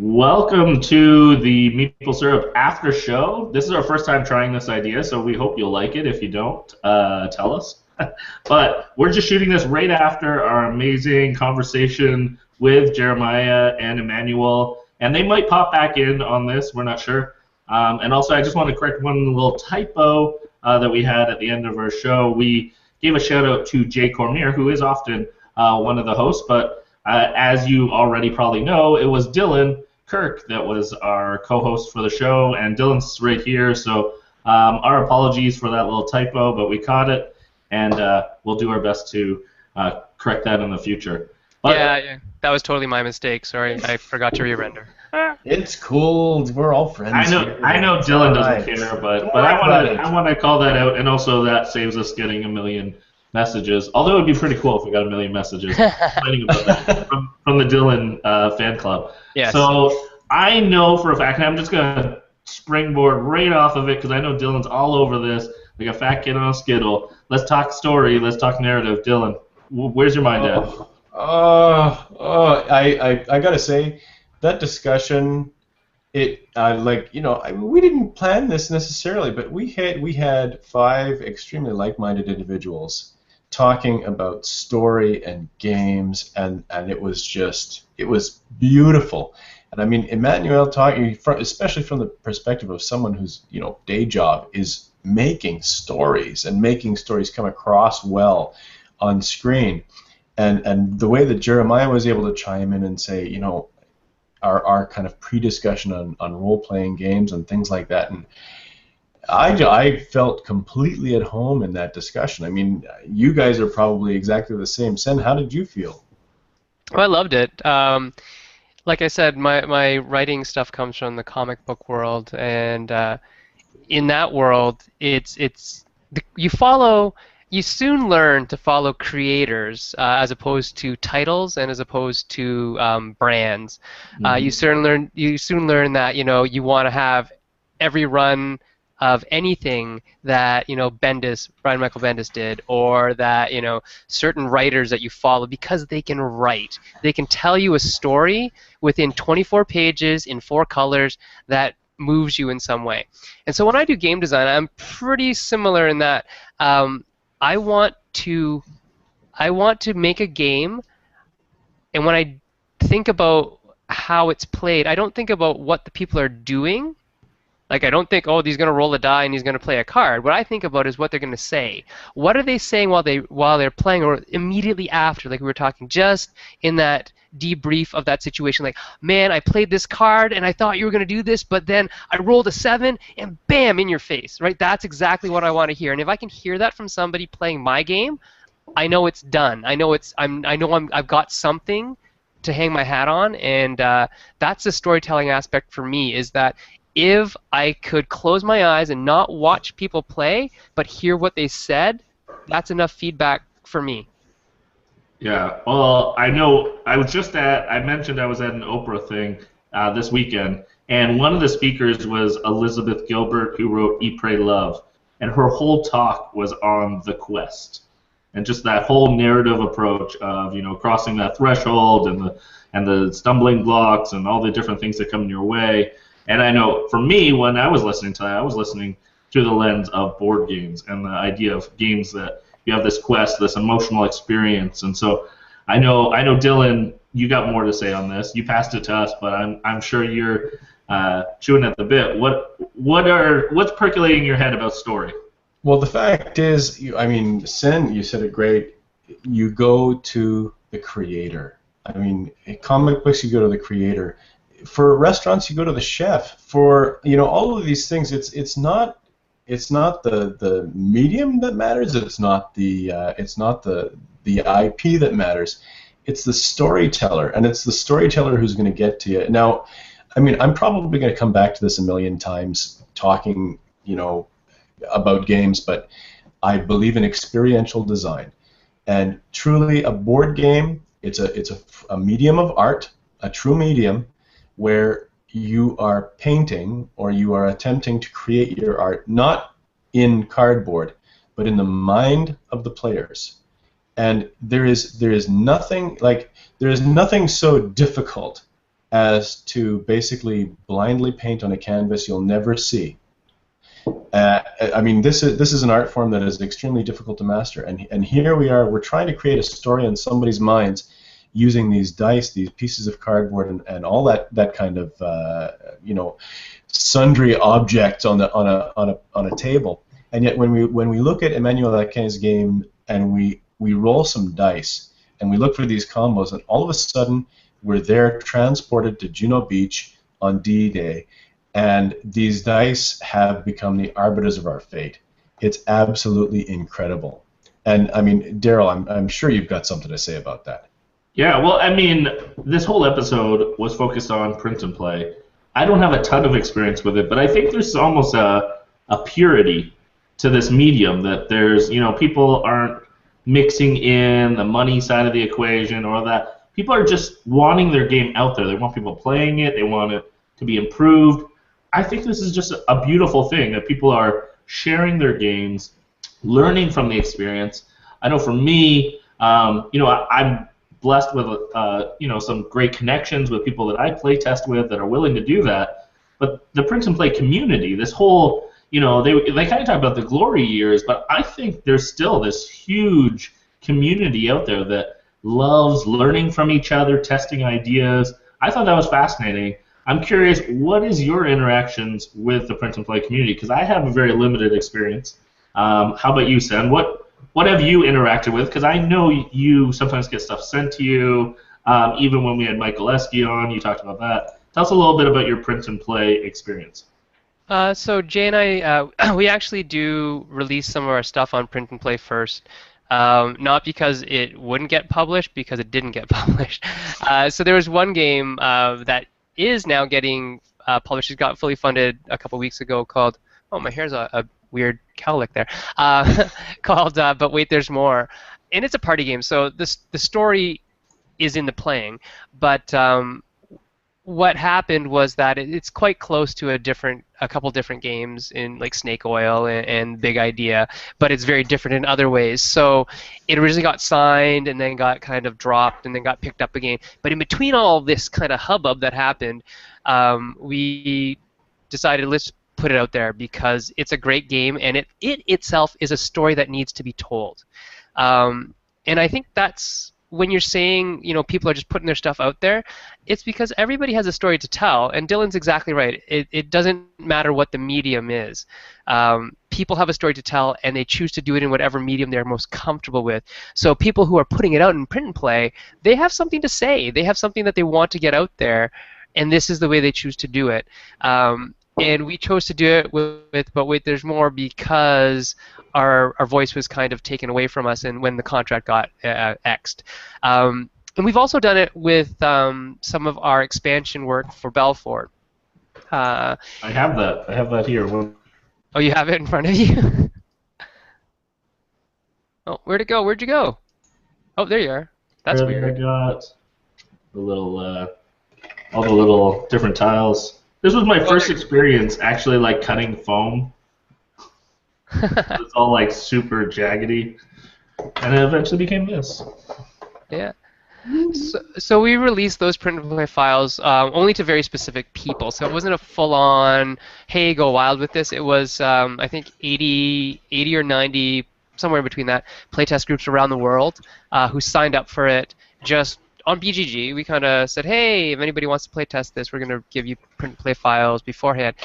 Welcome to the Meeple Syrup After Show. This is our first time trying this idea, so we hope you'll like it. If you don't, tell us. But we're just shooting this right after our amazing conversation with Jeremiah and Emmanuel, and they might pop back in on this. We're not sure. And also, I just want to correct one little typo that we had at the end of our show. We gave a shout out to Jay Cormier, who is often one of the hosts, but as you already probably know, it was Dylan Kirk that was our co-host for the show, and Dylan's right here, so our apologies for that little typo, but we caught it, and we'll do our best to correct that in the future. But, yeah, that was totally my mistake. Sorry, I forgot to re-render. It's cool. We're all friends. I know Dylan doesn't care, but I want to call that out, and also that saves us getting a million messages. Although it would be pretty cool if we got a million messages complaining about that from the Dylan fan club. Yes. So I know for a fact, and I'm just gonna springboard right off of it because I know Dylan's all over this, like a fat kid on a skittle. Let's talk story. Let's talk narrative. Dylan, where's your mind at? I gotta say, that discussion, we didn't plan this necessarily, but we had five extremely like-minded individuals talking about story and games, and it was beautiful. And I mean, Emmanuel talking, especially from the perspective of someone whose day job is making stories and making stories come across well on screen, and the way that Jeremiah was able to chime in and say, our kind of pre-discussion on role-playing games and things like that, and I felt completely at home in that discussion. I mean, you guys are probably exactly the same. Sen, how did you feel? Well, I loved it. Like I said, my writing stuff comes from the comic book world, and in that world, you soon learn to follow creators as opposed to titles and as opposed to brands. Mm-hmm. You soon learn that you want to have every run of anything that Brian Michael Bendis did, or that certain writers that you follow, because they can write. They can tell you a story within 24 pages in 4 colors that moves you in some way. And so when I do game design, I'm pretty similar in that I want to make a game, and when I think about how it's played, I don't think about what the people are doing. Like, I don't think, oh, he's going to roll a die and he's going to play a card. What I think about is what they're going to say. What are they saying while they're playing, or immediately after, like we were talking, just in that debrief of that situation, like, man, I played this card and I thought you were going to do this, but then I rolled a 7 and bam, in your face, right? That's exactly what I want to hear. And if I can hear that from somebody playing my game, I know it's done. I've got something to hang my hat on, and that's the storytelling aspect for me, is that if I could close my eyes and not watch people play, but hear what they said, that's enough feedback for me. Yeah, well, I know I mentioned I was at an Oprah thing this weekend, and one of the speakers was Elizabeth Gilbert, who wrote Eat, Pray, Love, and her whole talk was on the quest, and just that whole narrative approach of, crossing that threshold and the stumbling blocks and all the different things that come in your way. And I know for me, when I was listening to that, I was listening through the lens of board games and the idea of games that you have this quest, this emotional experience. And so I know Dylan, you got more to say on this. You passed it to us, but I'm sure you're chewing at the bit. What's percolating in your head about story? Well, the fact is, Sen, you said it great. You go to the creator. I mean, in comic books, you go to the creator. For restaurants, you go to the chef. For all of these things, it's not the medium that matters. It's not the IP that matters. It's the storyteller, and it's the storyteller who's going to get to you. Now, I mean, I'm probably going to come back to this a million times, talking about games, but I believe in experiential design, and truly, a board game, it's a medium of art, a true medium, where you are painting or you are attempting to create your art not in cardboard, but in the mind of the players. And there is nothing so difficult as to basically blindly paint on a canvas you'll never see. I mean, this is an art form that is extremely difficult to master, and here we are. We're trying to create a story in somebody's minds using these dice, these pieces of cardboard, and all that kind of sundry objects on a table. And yet, when we look at Emmanuel Laquin's game and we roll some dice and we look for these combos, and all of a sudden we're there, transported to Juno Beach on D-Day. And these dice have become the arbiters of our fate. It's absolutely incredible. And I mean, Daryl, I'm sure you've got something to say about that. Yeah, well, I mean, this whole episode was focused on print and play. I don't have a ton of experience with it, but I think there's almost a purity to this medium that there's, people aren't mixing in the money side of the equation or that. People are just wanting their game out there. They want people playing it. They want it to be improved. I think this is just a beautiful thing that people are sharing their games, learning from the experience. I know for me, I'm blessed with some great connections with people that I play test with that are willing to do that. But the print and play community, this whole, they kind of talk about the glory years, but I think there's still this huge community out there that loves learning from each other, testing ideas. I thought that was fascinating. I'm curious, what is your interactions with the print and play community? Because I have a very limited experience. How about you, Sen? What have you interacted with? Because I know you sometimes get stuff sent to you. Even when we had Michael Esky on, you talked about that. Tell us a little bit about your print and play experience. So Jay and I, we actually do release some of our stuff on print and play first. Not because it wouldn't get published, because it didn't get published. So there was one game that is now getting published. It got fully funded a couple weeks ago called, oh, my hair's a weird cowlick there, called But Wait, There's More. And it's a party game, so the story is in the playing. But what happened was that it's quite close to a couple different games in like Snake Oil and Big Idea, but it's very different in other ways. So it originally got signed and then got kind of dropped and then got picked up again. But in between all this kind of hubbub that happened, we decided let's put it out there because it's a great game and it itself is a story that needs to be told. And I think that's when you're saying, people are just putting their stuff out there, it's because everybody has a story to tell, and Dylan's exactly right. It doesn't matter what the medium is. People have a story to tell, and they choose to do it in whatever medium they're most comfortable with. So people who are putting it out in print and play, they have something to say. They have something that they want to get out there, and this is the way they choose to do it. And we chose to do it with But Wait, There's More because our voice was kind of taken away from us and when the contract got X'd. And we've also done it with some of our expansion work for Belfort. I have that. I have that here. Oh, you have it in front of you? Oh, where'd it go? Where'd you go? Oh, there you are. That's weird. I got the little, all the little different tiles. This was my first experience actually like cutting foam. It's all like super jaggedy, and it eventually became this. Yeah. So we released those print and play files only to very specific people. So it wasn't a full-on, hey, go wild with this. It was, I think, 80 or 90, somewhere in between that, playtest groups around the world who signed up for it just on BGG. We kind of said, hey, if anybody wants to play test this, we're going to give you print and play files beforehand.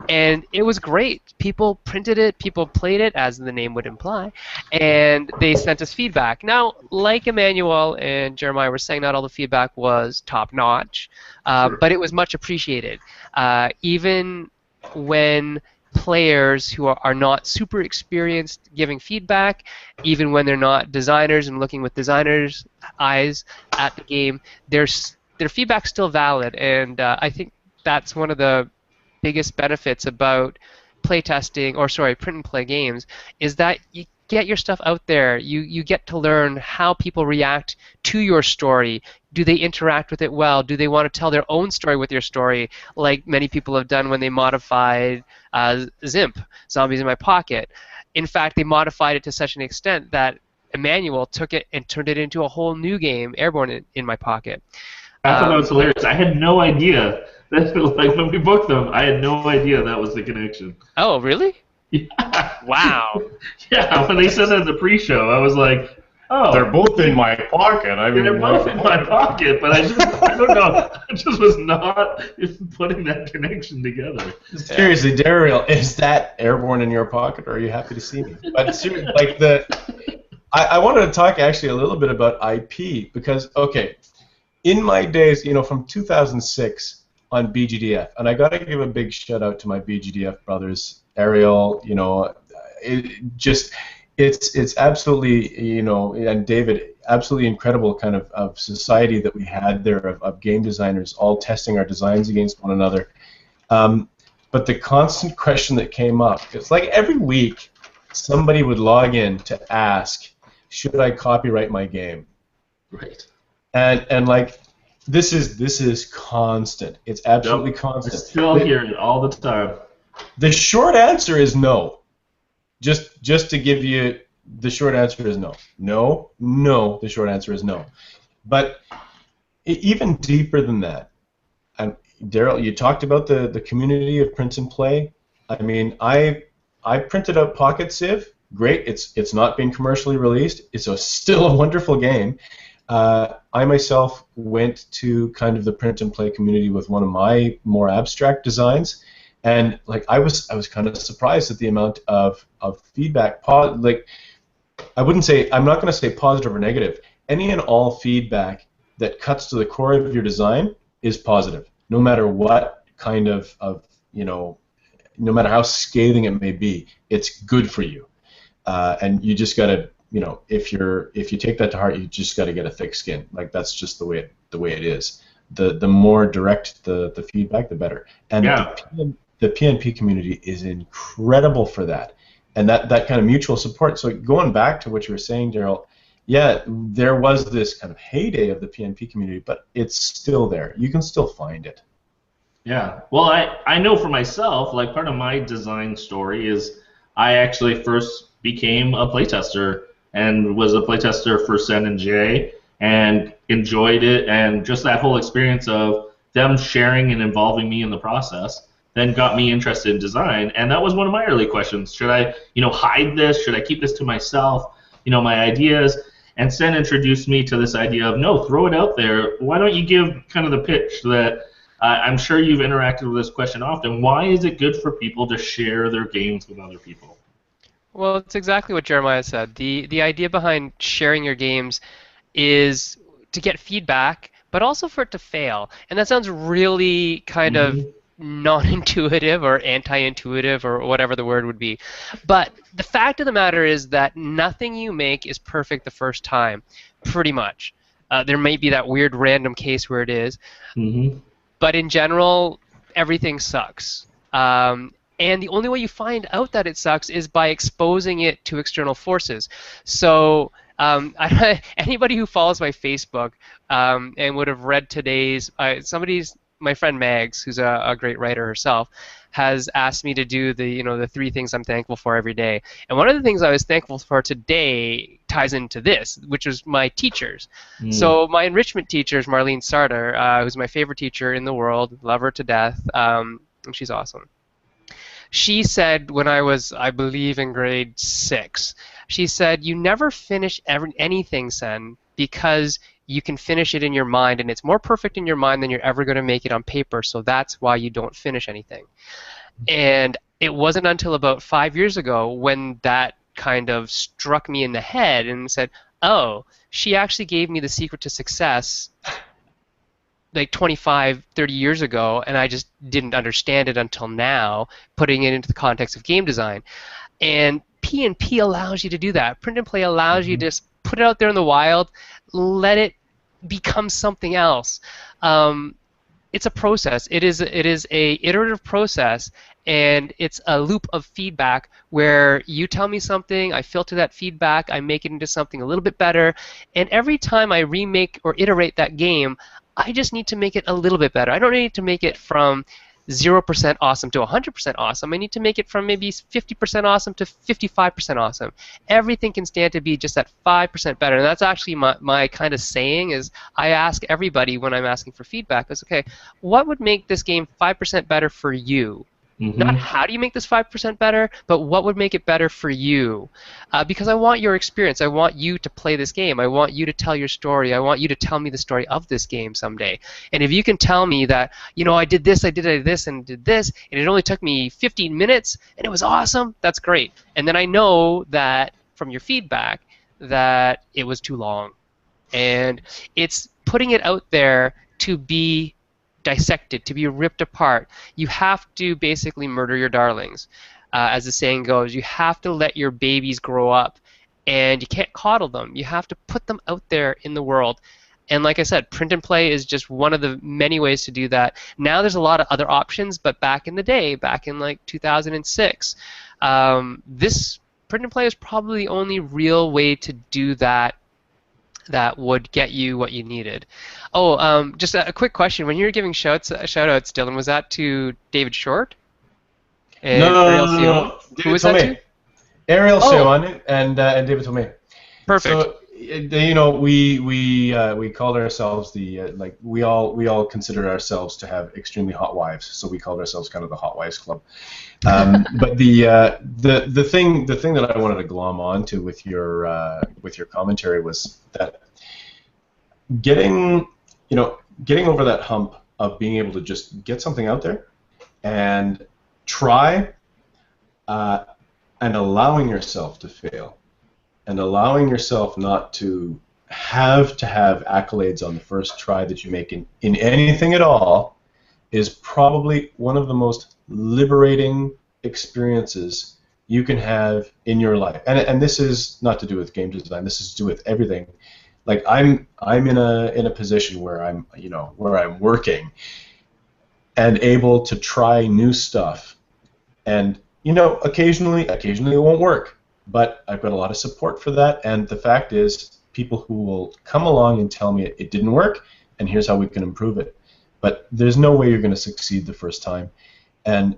And it was great. People printed it, people played it, as the name would imply, and they sent us feedback. Now, like Emmanuel and Jeremiah were saying, not all the feedback was top-notch, but it was much appreciated. Even when players who are not super experienced giving feedback, even when they're not designers and looking with designers' eyes at the game, their feedback's still valid, and I think that's one of the biggest benefits about playtesting, or sorry, print and play games, is that you get your stuff out there. You get to learn how people react to your story. Do they interact with it well? Do they want to tell their own story with your story, like many people have done when they modified Zimp, Zombies in My Pocket? In fact, they modified it to such an extent that Emmanuel took it and turned it into a whole new game, Airborne in My Pocket. I thought that was hilarious. I had no idea that, like, when we booked them, I had no idea that was the connection. Oh, really? Yeah. Wow. Yeah, when they said that in the pre-show, I was like, oh. They're both in my pocket. I mean, They're both in my pocket, but I don't know. I just was not putting that connection together. Seriously, Daryl, is that airborne in your pocket, or are you happy to see me? But seriously, like I wanted to talk actually a little bit about IP because, okay, in my days, from 2006 on BGDF, and I got to give a big shout out to my BGDF brothers, Ariel, it's absolutely, and David, absolutely incredible kind of society that we had there of game designers all testing our designs against one another. But the constant question that came up, it's like every week somebody would log in to ask, should I copyright my game? Right. And like this is constant. It's absolutely constant. I still hear it all the time. The short answer is no. Just to give you the short answer is no. No, the short answer is no. But even deeper than that, and Daryl, you talked about the community of print and play. I mean, I printed out Pocket Civ. Great. It's not been commercially released. It's still a wonderful game. I myself went to kind of the print and play community with one of my more abstract designs, and like I was kind of surprised at the amount of feedback. Like I'm not going to say positive or negative. Any and all feedback that cuts to the core of your design is positive, no matter what kind of no matter how scathing it may be. It's good for you, and you just got to. If you take that to heart, you just got to get a thick skin. Like that's just the way it is. The more direct the feedback, the better. And yeah. The PNP community is incredible for that, and that kind of mutual support. So going back to what you were saying, Daryl, yeah, there was this kind of heyday of the PNP community, but it's still there. You can still find it. Yeah. Well, I know for myself, like part of my design story is I actually first became a playtester and was a playtester for Sen and Jay and enjoyed it, and just that whole experience of them sharing and involving me in the process then got me interested in design. And that was one of my early questions. Should I, hide this? Should I keep this to myself? My ideas. And Sen introduced me to this idea of, no, throw it out there. Why don't you give kind of the pitch that I'm sure you've interacted with this question often. Why is it good for people to share their games with other people? Well, it's exactly what Jeremiah said. The idea behind sharing your games is to get feedback, but also for it to fail. And that sounds really kind of non-intuitive or anti-intuitive or whatever the word would be. But the fact of the matter is that nothing you make is perfect the first time, pretty much. There may be that weird random case where it is. But in general, everything sucks. And the only way you find out that it sucks is by exposing it to external forces. So anybody who follows my Facebook and would have read today's, my friend Mags, who's a great writer herself, has asked me to do the 3 things I'm thankful for every day. And one of the things I was thankful for today ties into this, which was my teachers. So my enrichment teachers, Marlene Sarter, who's my favorite teacher in the world, love her to death, and she's awesome. She said when I was, I believe, in grade 6, she said, you never finish anything, Sen, because you can finish it in your mind, and it's more perfect in your mind than you're ever going to make it on paper, so that's why you don't finish anything. And it wasn't until about 5 years ago when that kind of struck me in the head and said, oh, she actually gave me the secret to success like 25, 30 years ago, and I just didn't understand it until now, putting it into the context of game design. And P&P allows you to do that. Print and play allows you to just put it out there in the wild, let it become something else. It's a process. It is a iterative process, and it's a loop of feedback where you tell me something, I filter that feedback, I make it into something a little bit better, and every time I remake or iterate that game, I just need to make it a little bit better. I don't need to make it from 0% awesome to 100% awesome. I need to make it from maybe 50% awesome to 55% awesome. Everything can stand to be just that 5% better. And that's actually my kind of saying is I ask everybody when I'm asking for feedback is, okay, what would make this game 5% better for you? Not how do you make this 5% better, but what would make it better for you? Because I want your experience. I want you to play this game. I want you to tell your story. I want you to tell me the story of this game someday. And if you can tell me that, you know, I did this, and did this, and it only took me 15 minutes, and it was awesome, that's great. And then I know that from your feedback that it was too long. And it's putting it out there to be dissected, to be ripped apart. You have to basically murder your darlings. As the saying goes, you have to let your babies grow up, and you can't coddle them. You have to put them out there in the world. And like I said, print and play is just one of the many ways to do that. Now there's a lot of other options, but back in the day, back in like 2006, this print and play is probably the only real way to do that that would get you what you needed. Oh, just a quick question. When you were giving shout-outs, Dylan, was that to David Short? And No. Who was that to? Ariel Sion and David Tomei. Perfect. So, you know, we called ourselves the we all considered ourselves to have extremely hot wives, so we called ourselves kind of the Hot Wives Club. But the thing that I wanted to glom onto with your commentary was that getting over that hump of being able to just get something out there and try and allowing yourself to fail and allowing yourself not to have accolades on the first try that you make in anything at all is probably one of the most liberating experiences you can have in your life. And this is not to do with game design. This is to do with everything. Like I'm in a position where I'm working and able to try new stuff, and occasionally it won't work, but I've got a lot of support for that. And the fact is, people who will come along and tell me it didn't work, and here's how we can improve it. But there's no way you're going to succeed the first time, and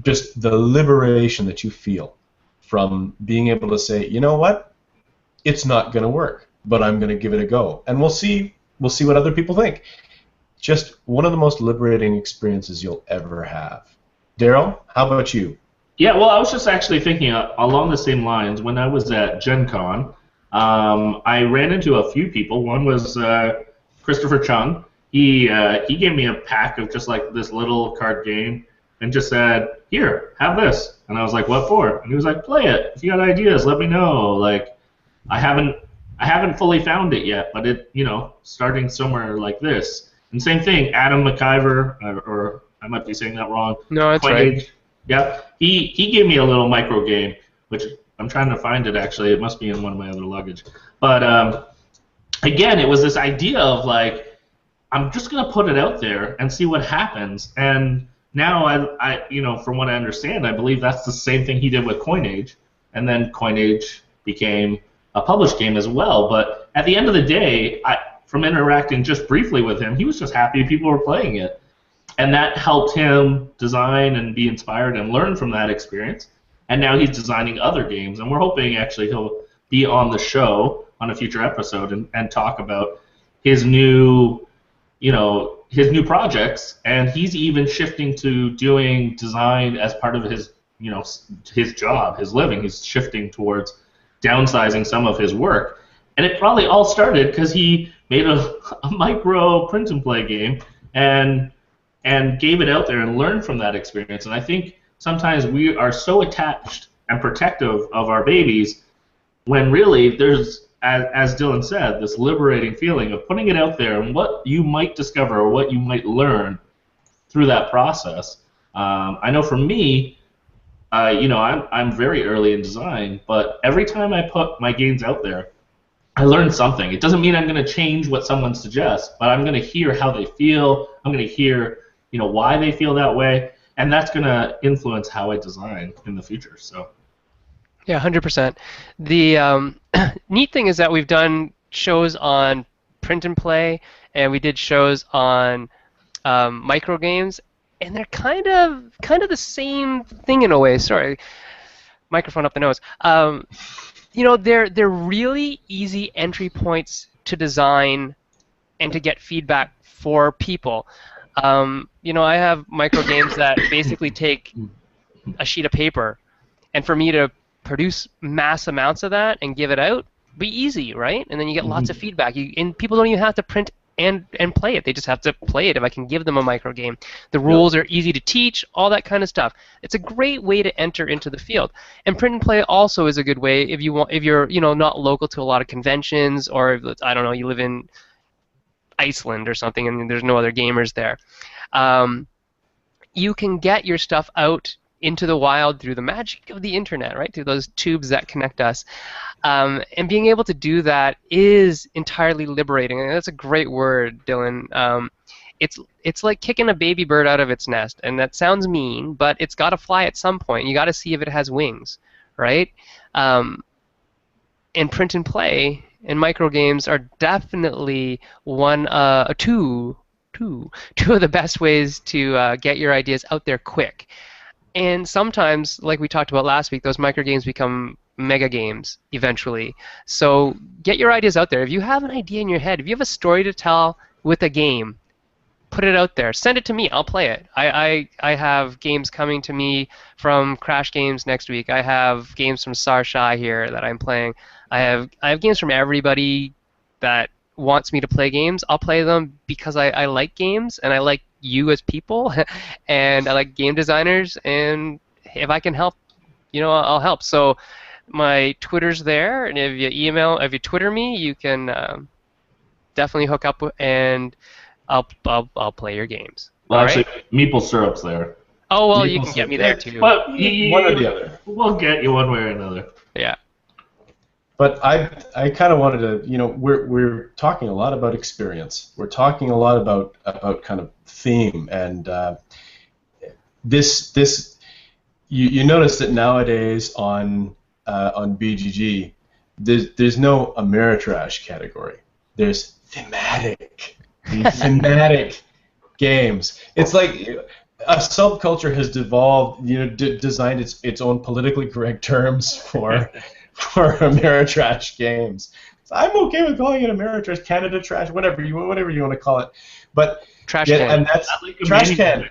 just the liberation that you feel from being able to say, you know what, it's not going to work, but I'm going to give it a go, and we'll see what other people think. Just one of the most liberating experiences you'll ever have. Daryl, how about you? Yeah, well, I was just actually thinking along the same lines. When I was at Gen Con, I ran into a few people. One was Christopher Chung. He gave me a pack of just like this little card game and just said, "Here, have this." And I was like, "What for?" And he was like, "Play it. If you got ideas, let me know." Like, I haven't fully found it yet, but it, starting somewhere like this. And same thing, Adam McIver, or I might be saying that wrong. No, that's right. Yeah, he gave me a little micro game, which I'm trying to find it actually. It must be in one of my other luggage. But again, it was this idea of like, I'm just gonna put it out there and see what happens. And now I from what I understand, I believe that's the same thing he did with Coinage, and then Coinage became a published game as well. But at the end of the day, from interacting just briefly with him, he was just happy people were playing it. And that helped him design and be inspired and learn from that experience. And now he's designing other games. And we're hoping actually he'll be on the show on a future episode and talk about his new projects. And he's even shifting to doing design as part of his job, his living. He's shifting towards downsizing some of his work. And it probably all started because he made a micro print and play game and gave it out there and learned from that experience. And I think sometimes we are so attached and protective of our babies when really there's, as Dylan said, this liberating feeling of putting it out there and what you might discover or what you might learn through that process. I know for me, I'm very early in design, but every time I put my games out there, I learn something. It doesn't mean I'm going to change what someone suggests, but I'm going to hear how they feel. I'm going to hear why they feel that way, and that's going to influence how I design in the future. So, yeah, 100%. The neat thing is that we've done shows on print and play, and we did shows on micro games, and they're kind of the same thing in a way. Sorry, microphone up the nose. They're really easy entry points to design and to get feedback for people. I have micro games that basically take a sheet of paper, and for me to produce mass amounts of that and give it out, be easy, right? And then you get lots of feedback. And people don't even have to print and play it. They just have to play it if I can give them a micro game. The rules are easy to teach, all that kind of stuff. It's a great way to enter into the field. And print and play also is a good way if you're not local to a lot of conventions, or if, I don't know, you live in Iceland or something and there's no other gamers there. You can get your stuff out into the wild through the magic of the internet, right? Through those tubes that connect us. And being able to do that is entirely liberating. And that's a great word, Dylan. It's like kicking a baby bird out of its nest, and that sounds mean, but it's got to fly at some point. You got to see if it has wings, right? And print and play and micro games are definitely two of the best ways to get your ideas out there quick. And sometimes, like we talked about last week, those micro games become mega games eventually. So get your ideas out there. If you have an idea in your head, if you have a story to tell with a game, put it out there. Send it to me. I'll play it. I have games coming to me from Crash Games next week. I have games from Sarshai here that I'm playing. I have games from everybody that wants me to play games. I'll play them because I like games and I like you as people and I like game designers, and if I can help, I'll help. So my Twitter's there, and if you Twitter me, you can definitely hook up and I'll play your games. Well, All actually, right? Meeple Syrup's there. Oh, well, Meeple you can get me there too. But one or the other. We'll get you one way or another. Yeah. But I kind of wanted to, we're talking a lot about experience. We're talking a lot about kind of theme, and this you notice that nowadays on BGG, there's no Ameritrash category. There's thematic games. It's like a subculture has devolved, designed its own politically correct terms for Ameritrash games. So I'm okay with calling it Ameritrash, Canada Trash, whatever you want to call it. But Trash can. and that's like trash can,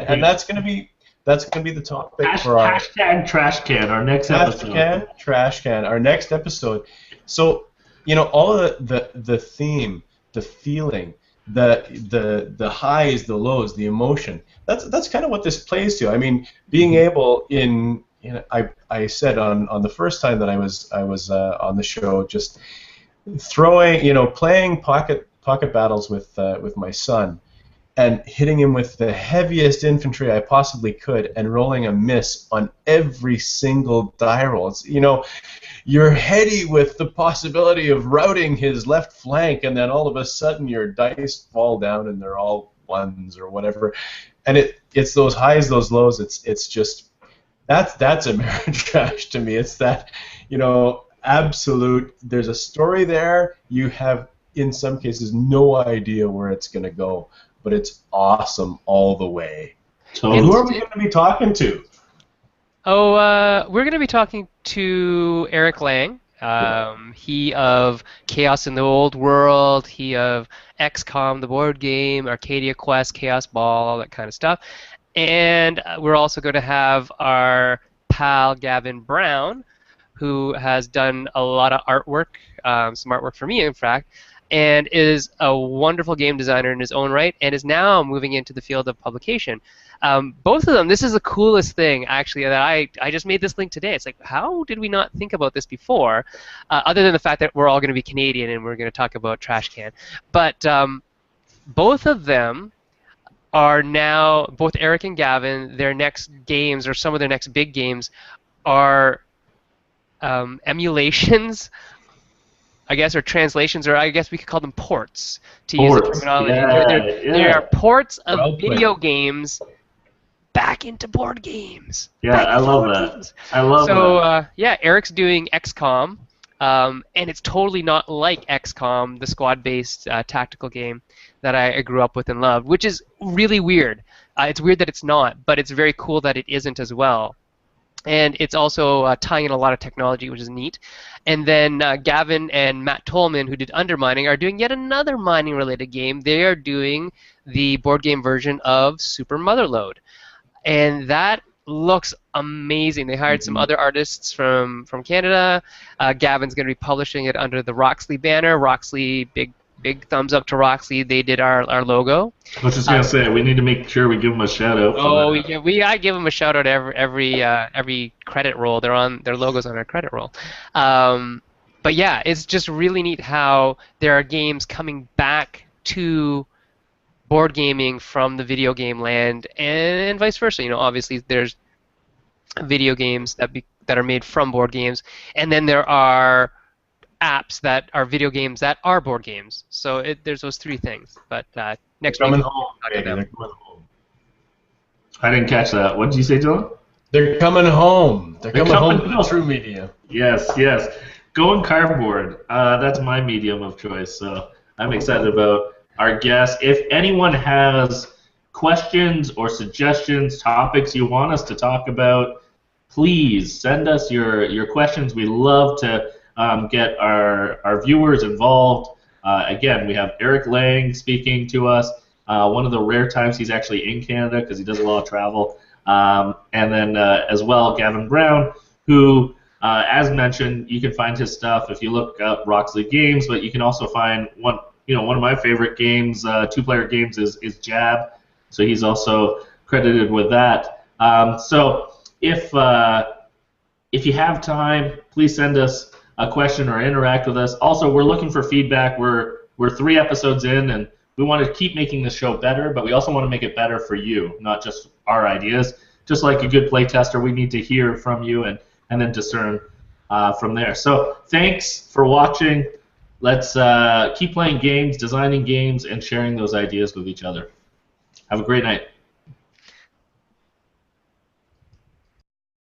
and that's gonna be the topic for our hashtag trash can. Our next episode. Trash can. Our next episode. So all of the theme, the feeling, the highs, the lows, the emotion. That's kind of what this plays to. I mean, being able I said on the first time that I was on the show, just playing pocket battles with my son, and hitting him with the heaviest infantry I possibly could, and rolling a miss on every single die roll. It's, you're heady with the possibility of routing his left flank, and then all of a sudden your dice fall down and they're all ones or whatever, and it's those highs, those lows. It's just that's Ameritrash to me. It's that absolute. There's a story there. You have in some cases no idea where it's going to go, but it's awesome all the way. Totally. And who are we going to be talking to? Oh, we're going to be talking to Eric Lang. He of Chaos in the Old World, he of XCOM, the board game, Arcadia Quest, Chaos Ball, all that kind of stuff. And we're also going to have our pal Gavin Brown, who has done a lot of artwork, some artwork for me, in fact, and is a wonderful game designer in his own right, and is now moving into the field of publication. Both of them, this is the coolest thing, actually, that I just made this link today. It's like, how did we not think about this before, other than the fact that we're all going to be Canadian and we're going to talk about Trash Can. But both of them are now, both Eric and Gavin, their next games, or some of their next big games, are emulations, I guess, or translations, or I guess we could call them ports, to use the terminology. Yeah, they are ports of video games back into board games. Yeah, I love that. I love that. So, yeah, Eric's doing XCOM, and it's totally not like XCOM, the squad-based tactical game. that I grew up with and loved, which is really weird. It's weird that it's not, but it's very cool that it isn't as well. And it's also tying in a lot of technology, which is neat. And then Gavin and Matt Tolman, who did Undermining, are doing yet another mining-related game. They are doing the board game version of Super Motherlode, and that looks amazing. They hired some other artists from Canada. Gavin's going to be publishing it under the Roxley banner. Roxley, big thumbs up to Roxley. They did our logo. I was just gonna say we need to make sure we give them a shout out. Oh, I give them a shout out every credit roll. Their logos on our credit roll. But yeah, it's just really neat how there are games coming back to board gaming from the video game land, and vice versa. You know, obviously there's video games that are made from board games, and then there are apps that are video games that are board games. So there's those three things. But next week, Coming home, baby. They're coming home. I didn't catch that. What did you say, Dylan? They're coming home. They're coming home to the true media. Yes. Going cardboard. That's my medium of choice. So I'm excited about our guests. If anyone has questions or suggestions, topics you want us to talk about, please send us your questions. We love to get our viewers involved. Again, we have Eric Lang speaking to us. One of the rare times he's actually in Canada because he does a lot of travel. And then as well, Gavin Brown, who, as mentioned, you can find his stuff if you look up Roxley Games, but you can also find one of my favorite games, two-player games, is Jab. So he's also credited with that. So if you have time, please send us a question or interact with us. Also, we're looking for feedback. We're 3 episodes in, and we want to keep making the show better, but we also want to make it better for you, not just our ideas. Just like a good play tester, we need to hear from you and then discern from there. So thanks for watching. Let's keep playing games, designing games, and sharing those ideas with each other. Have a great night.